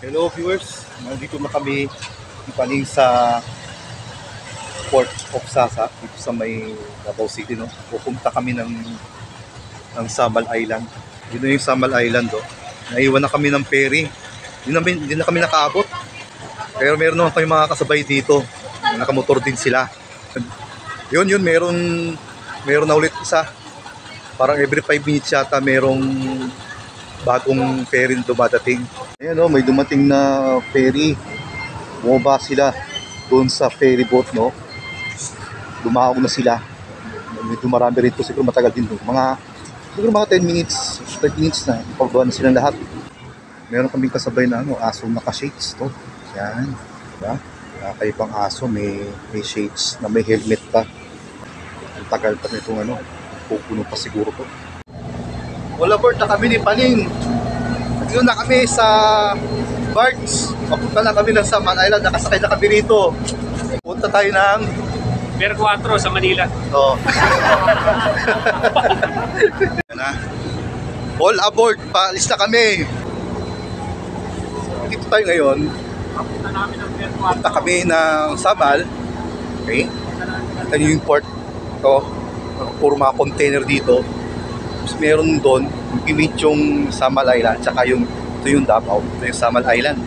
Hello viewers, nandito na kami ipaling sa Port of Sasa dito sa may Davao City, no. Pupunta kami ng Samal Island. Yun na yung Samal Island, oh. Naiwan na kami ng ferry. Hindi na kami nakaabot. Pero meron naman kami mga kasabay dito. Nakamotor din sila. Yun, meron na ulit isa. Parang every 5 minutes yata merong bagong ferry dumadating. Ayan, oh, may dumating na ferry. Bumaba sila doon sa ferry boat, no. Dumaog na sila. Medyo marami rito, siguro matagal din doon. Siguro mga 10 minutes, 30 minutes na. Ipagawa na silang lahat. Meron kaming kasabay na aso naka-shades to. Yan. Diba? Kayo pang aso, may shades na may helmet pa. Ang tagal pa nitong pupuno pa siguro to. Wala board na kami ni Paning. Dito na kami sa Barts. Papunta na kami ng Samal Island. Nakasakay na kami rito. Punta tayo ng Pier 4 sa Manila. Oo. All aboard. Paalis na kami. Dito tayo ngayon. Papunta namin ng Pier 4. Punta kami ng Samal. Okay? Ito yung port. Ito. Puro mga container dito. Tapos meron doon, gimit yung Samal Island, tsaka ito yung Davao, ito yung Samal Island.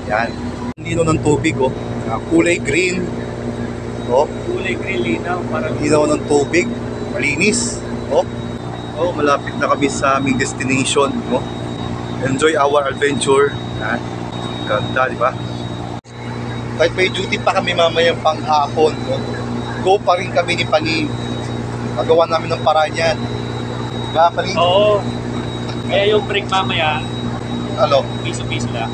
Yan. Lino ng tubig, oh. Kulay green. Oh. Kulay green linaw. Parang Linaw ng tubig. Malinis. Oh. Oh, malapit na kami sa aming destination. Oh. Enjoy our adventure. Yan. Ganda, di ba? Kahit may duty pa kami mamayang panghapon, oh. Go pa rin kami ni Pani. Magawa namin ng paraan yan. Paling, oo. Kaya yung break mamaya, piso-piso lang.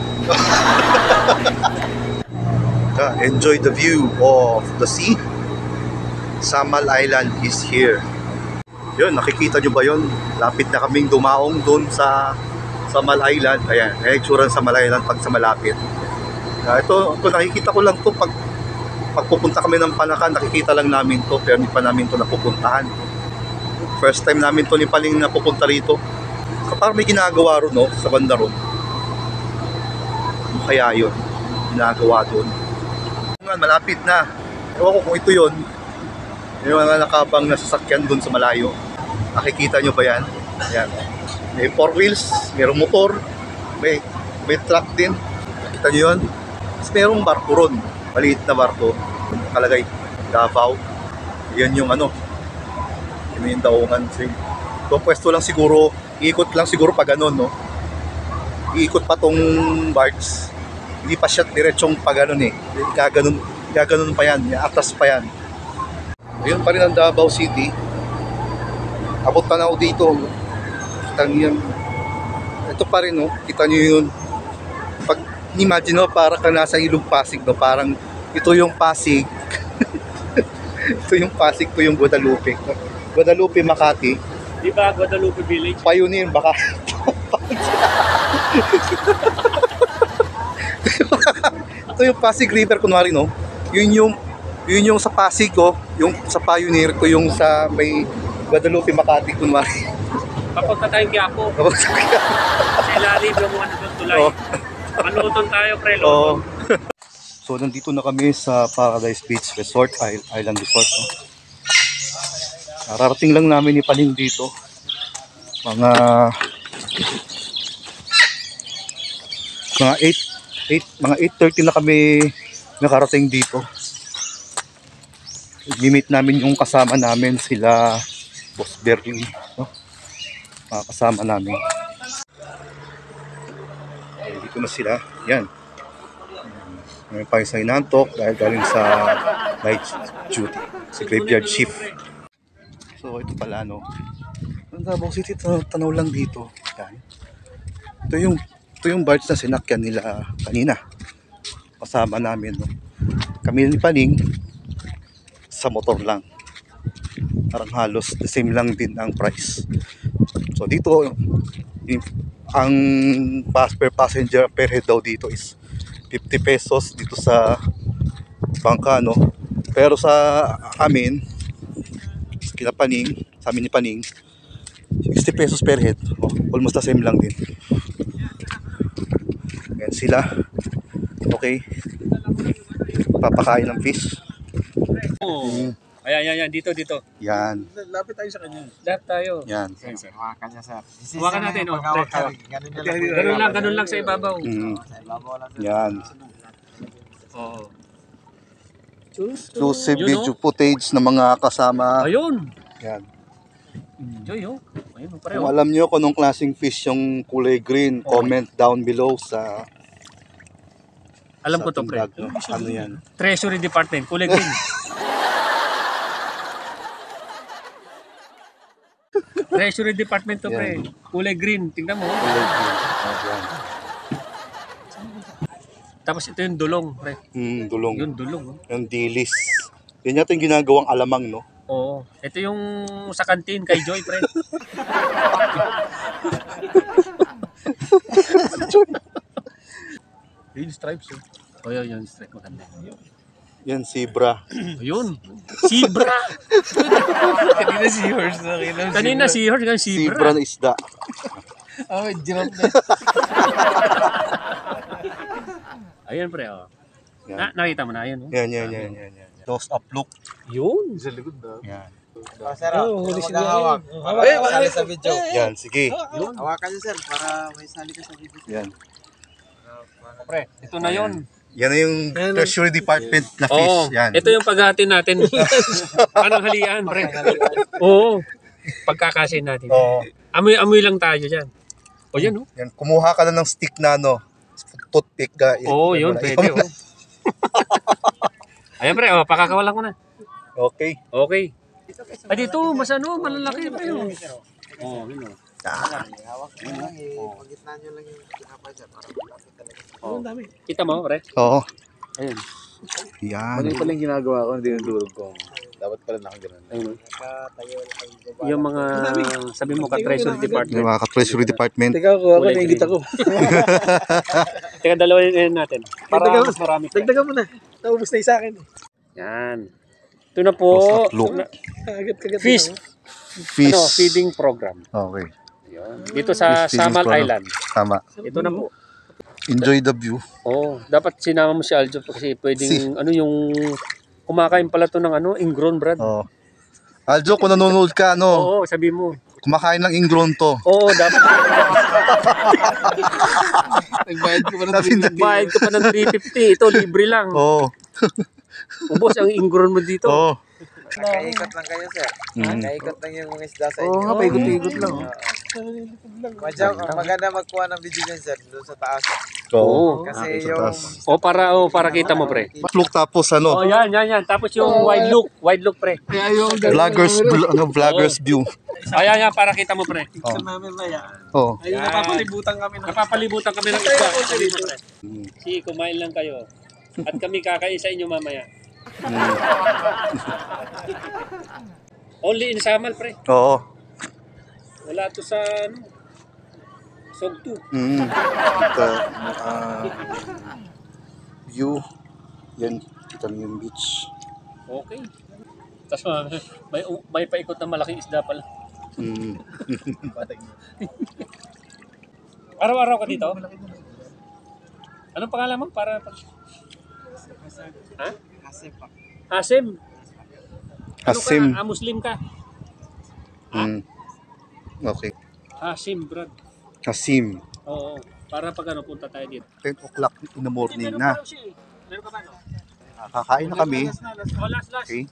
Enjoy the view of the sea. Samal Island is here. Yun, nakikita nyo ba yun? Lapit na kaming dumaong doon sa Samal Island. Ayan, itsura ng Samal Island pag sa malapit. Ito nakikita ko lang to pag pupunta kami ng Panakan, nakikita lang namin to, pero hindi pa namin to napupuntahan. First time namin to ni Paling na pupunta rito. Parang may ginagawa ron, no, sa banda ron. Kaya yun, ginagawa doon. Malapit na. Ewan ko kung ito yun. Yung mga nakabang na sasakyan doon sa malayo. Nakikita nyo ba yan? Yan. May 4 wheels, mayroong motor, may truck din. Nakita nyo yun? Tapos mayroong barko ron. Maliit na barko. Nakalagay Davao. Yan yung yung daungan. So, pwesto lang siguro, iikot lang siguro pa ganun, no? Iikot pa tong barge. Hindi pa siya diretsong pa ganun eh. Gaganon pa yan, atas pa yan. Ayun pa rin ang Davao City. Abot pa na ako dito. Kita nyo yan. Ito pa rin, no? Kita nyo yun. Pag imagine, no, para ka nasa Ilog Pasig, no? Parang ito yung Pasig. Ito yung Pasig, ito yung Guadalupe. Guadalupe, Makati. Di ba Guadalupe Village? Pioneer, baka. Ito yung Pasig River, kunwari, no? Yun yung sa Pasig, oh. Yung sa Pioneer ko, yung sa may Guadalupe, Makati, kunwari. Papunta tayong Quiapo. Sa ilalim ng mga doon tulay. Oh. Manuton tayo, pre. Oh. So, nandito na kami sa Paradise Beach Resort, Island Resort, no? Nararating lang namin ni Paling dito. Mga 8:30 na kami nakarating dito. Limit namin yung kasama namin, sila Boss Berlie, no? Mga kasama namin. Dito na sila. Yan. May pa isang inantok dahil galing sa night duty, sa graveyard shift. So ito pala, no. Ang Davao City, tanaw lang dito. Yan. Ito yung barge na sinakyan nila kanina. Kasama namin, no. Kami ni Paning sa motor lang. Parang halos the same lang din ang price. So dito ang per passenger per head daw dito is 50 pesos dito sa bangka, no. Pero sa amin, sa Paning, sa amin ni Paning, 60 pesos per head. Oh, almost the same lang din. Yan sila. Okay. Papakain ng fish. Oo. Ayan. Dito. Yan. Lapit tayo sa kanya. Lahat tayo. Yan. Sir, hawakan niya, sir. Hawakan natin, oh. Ganun lang sa ibabaw. Sa ibabaw lang, sir. Yan. Oo. Exclusive Yun, video footage ng mga kasama. Ayun. Yan. Enjoy, oh. Ayun, Kung pareho. alam nyo kung anong klaseng fish yung kulay green, comment down below sa Alam sa ko to, ating pre. vlog, no? Ano yan? Treasury Department, kulay green. Treasury Department to, pre. Kulay green. Tingnan mo. Kulay green. Yan. Tapos ito yung dulong, pre. Dulong. Yung dulong, oh. Yung dilis. Yan yata yung ginagawang alamang, no? Oo. Ito yung sa kantin kay Joy, pre. Yung stripes, sir. O yun, yung strike maganda. Yan, zebra. Ayun. Zebra. Kanina seahorse na kailan. Kanina seahorse, ngayon Zebra zebra. na isda. Oh, giraffe na. Ayun, pre, oh. Yan. Nakita mo na, ayun, oh. Yan. Close up look. Yun. Sa likod na. Yan. Sir, huli si maghahawak. Para masali sa video. Yan, sige. Hawakan niyo, sir, para may sali ka sa video. Yan. Pre, ito na yun. Yan na yung Treasury Department na fish. Oo. Yan. Ito yung paghati natin. Anong halian, pre? Oo. Pagkakasin natin. Oo. Amoy lang tayo dyan. O yan, oh. Yan, kumuha ka na ng stick na ano, toothpick ka. Oo, yun, pwede, oh. Ayan, pre, oh, pakakawalan ko na. Okay. Okay. Ay, dito, mas ano, malalaki, pre, oh. Oo, yun, oh. Hawak niyo lang, pagitnaan niyo lang yung tinapay, sir, para malapit talaga. Oh. Kita mo, pre? Oo. Ayun. Yan. Mali pala yung ginagawa ko, hindi yung durog ko. Dapat pala nakaganon. Ayun, oh. Tayo lang. Yung mga, sabi mo, ka-treasury Yung department. mga ka-Treasury Department. Teka ko, ako Kulay nakikita ko. Teka, dalawin natin. Para mas marami. pre. Dagdagan mo na. Naubos na yung sa akin. Yan. Ito na po. Close up look. Kagat-kagat. Fish. Fish. Ano, feeding program. Okay. Yun. Dito sa Fish feeding Samal program. Island. Tama. Ito na po. Enjoy the view. Oh, dapat sinama mo si Aljo kasi pwedeng ano yung kumakain pala to ng ano, ingrown, Brad. Oh. Aljo, kung nanonood ka, ano, Oo, sabi mo. kumakain ng ingrown to. Oo, dapat Nagbayad ko pa ng Sabi na- bayad ka pa ng 350. Ito, libre lang. Oo. Ubos ang ingrown mo dito. Oo. Nakaikot lang kayo, sir. Nakaikot lang yung mga isda sa inyo. Oo nga, paikot-ikot lang. Maganda magkuha ng video dyan, sir, doon sa taas. Oo. Kasi sa yung... taas. Para kita mo, pre. Look tapos ano, Oh, yan. Tapos yung wide look, pre. Kaya yung... vloggers view. Ayan, para kita mo, pre. Oh. namin ba yan? Oh. Ay, napapalibutan kami ng... Napapalibutan kami ng isda. Sabi mo, pre. Sige, kumain lang kayo. At kami kakain sa inyo mamaya. Only in Samal, pre. Oo. Wala to sa ano, Sogtu. Ito, view. Yan, kita niyo yung beach. Okay. Tapos may paikot na malaking isda pala. Mm. Araw-araw ka dito? Anong pangalan mo? Ha? Hasim. Hasim. Ano ka? Muslim ka? Okay. Hasim, Brad. Hasim. Oo. Para pag ano, punta tayo dito. 10 o'clock in the morning Meron na. pa raw siya eh. Meron ka ba, no? Kakain na kami. Oh, last. Okay.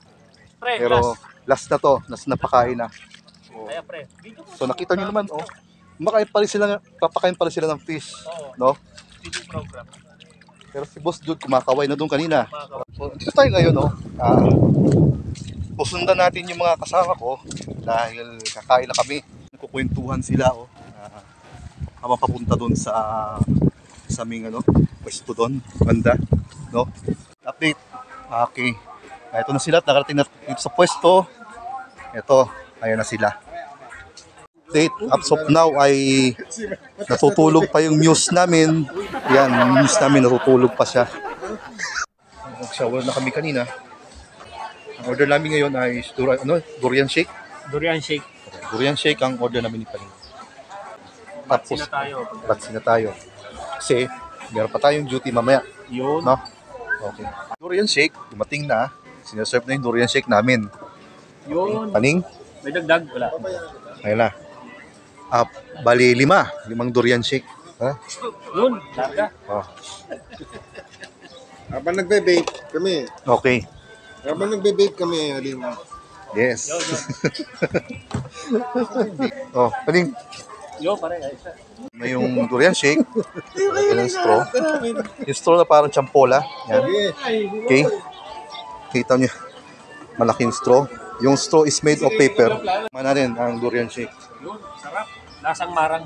Pre, Pero last. last na to. Last na pakain na. Kaya, pre. Video ko. So nakita niyo naman, oh. Papakain pa rin sila ng fish. Oo. No? Video program. Pero si Boss Jude kumakaway na doon kanina. So, dito tayo ngayon, no? Pusundan natin yung mga kasama ko dahil kakain na kami. Nagkukwentuhan sila, oh. Habang papunta doon sa aming ano, pwesto doon, banda, no? Update. Okay. Ito na sila, nakarating na dito sa pwesto. Ito, ayan na sila. Update, as of now ay natutulog pa yung muse namin. Yan, yung muse namin natutulog pa siya. Nag-shower na kami kanina. Ang order namin ngayon ay durian shake. Durian shake. Durian shake ang order namin ni kanina. Batsi Tapos, na tayo. batsi na tayo. Kasi, Meron pa tayong duty mamaya. Yun. No? Okay. Durian shake, dumating na. Sineserve na yung durian shake namin. Yun. Paning? May dagdag? Wala. Ayun na. Bali 5 durian shake. Ha? Yun. Larga. Oh. Habang nagbe-bake kami. Okay. Habang nagbe-bake kami, halima. Yes. Oh, paning? Yo, pare. Ayos na. Na yung durian shake. Lagyan ng straw. Yung straw na parang champola. Yan. Okay. Kita nyo. Malaking straw. Yung straw is made of paper. Mana rin ang durian shake. Yun. Sarap. Lasang marang.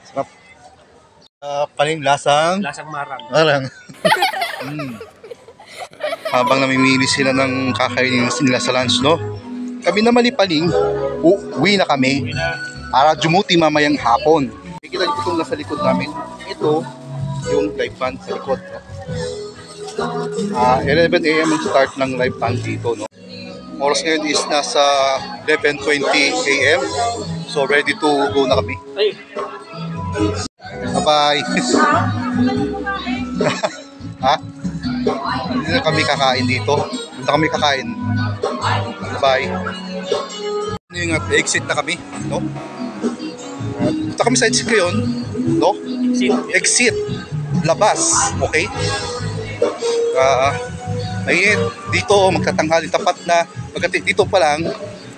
Sarap. Paning lasang. Lasang marang. Marang. Habang namimili sila ng kakainin nila sa lunch, no? Kami na malipaling, uwi na kami Uwi na. para dumuti mamayang hapon. Kita niyo itong nasa likod namin. Ito, yung live band sa likod. No? 11 a.m. ang start ng live band dito. No? Oras ngayon is nasa 11:20 a.m. So ready to go na kami. Ay. Bye-bye! Ha? Hindi na kami kakain dito. Hindi na kami kakain. Bye! Ano yung exit na kami, no? Punta kami sa exit ngayon, no? Exit. Labas, okay? Ayun, dito magtatanghali tapat na. Pagdating dito pa lang,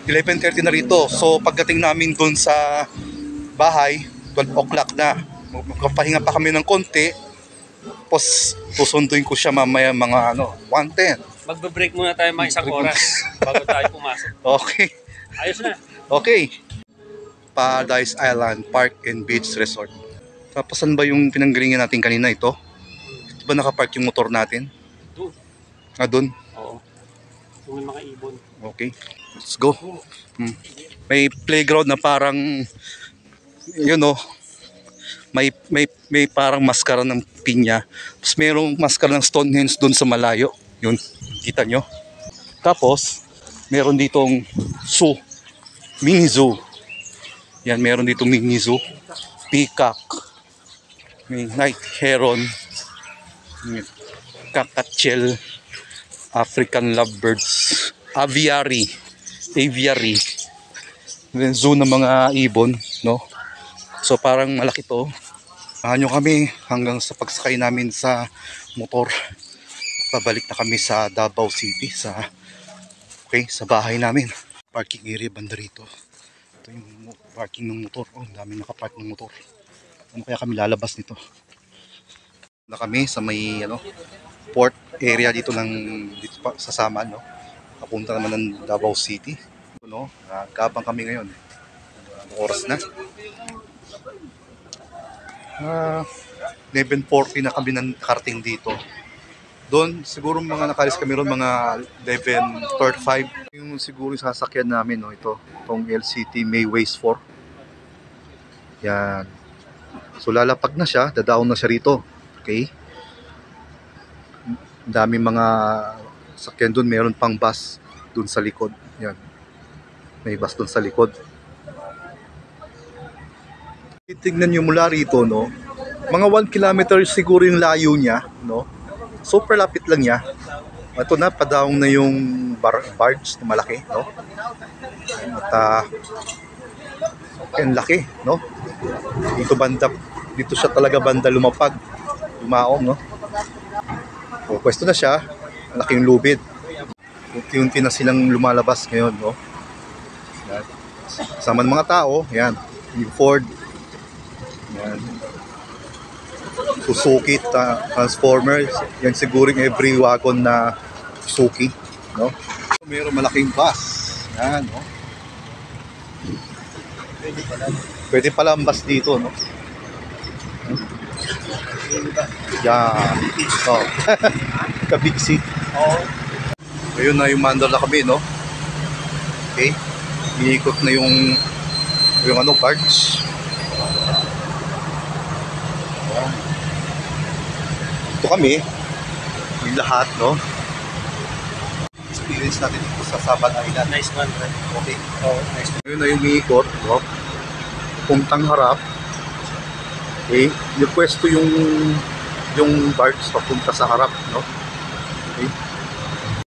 11:30 na rito. So pagdating namin doon sa bahay, 12 o'clock na. Magpapahinga pa kami ng konti. Tapos susunduin ko siya mamaya mga 1:10. Magbe-break muna tayo mga isang oras bago tayo pumasok. Okay. Ayos na. Okay. Paradise Island Park and Beach Resort. Tapos saan ba yung pinanggalingan natin kanina ito? Ito ba nakapark yung motor natin? Doon. Doon? Oo. Yung may mga ibon. Okay. Let's go. May playground na parang may parang maskara ng pinya. Tapos mayroong maskara ng Stonehenge doon sa malayo. Yun, kita nyo. Tapos, meron ditong zoo. Mini zoo. Yan, meron ditong mini zoo. Peacock. May night heron. Kakachel. African lovebirds. Aviary. Then zoo ng mga ibon, no? So parang malaki to. Samahan nyo kami hanggang sa pagsakay namin sa motor. Pabalik na kami sa Davao City sa bahay namin. Parking area banda rito. Ito yung parking ng motor. Oh, dami nakapark ng motor. Ano kaya kami lalabas nito? Na kami sa may port area dito sa Saman, no. Papunta naman ng Davao City. No, nagkabang kami ngayon. Anong oras na? 11:40 na kami nakarating dito. Doon, siguro mga nakalis kami ron mga 11:35. Yung siguro yung sasakyan namin, no, itong LCT Mayways 4. Yan. So lalapag na siya, dadaon na siya rito. Okay? Dami mga sakyan doon, meron pang bus doon sa likod. Yan. May bus doon sa likod. Titignan nyo mula rito, no? Mga 1 kilometer siguro yung layo niya, no? Super lapit lang niya. Ito na, padaong na yung barge na malaki, no? At ang laki, no? Dito siya talaga banda lumaong, no? So, pwesto na siya, malaking lubid. Unti-unti na silang lumalabas ngayon, no? Yan. Kasama ng mga tao, yan. Yung Ford, yan. Suzuki, Transformers, yan siguro yung every wagon na Suzuki, no? Mayroong malaking bus, yan, no? Pwede pala ang bus dito, no? Yan. Oh. Ka-big seat. Oh. Ayun na yung mandala kami, no? Okay. Iikot na yung barge. Yan. Ito kami. Yung lahat, no? Experience natin dito sa Saban Island. Nice one, bro. Okay. Oh, nice. Ayun na yung iikot, no? Puntang harap. Okay, yung pwesto yung barge papunta sa harap, no? Okay.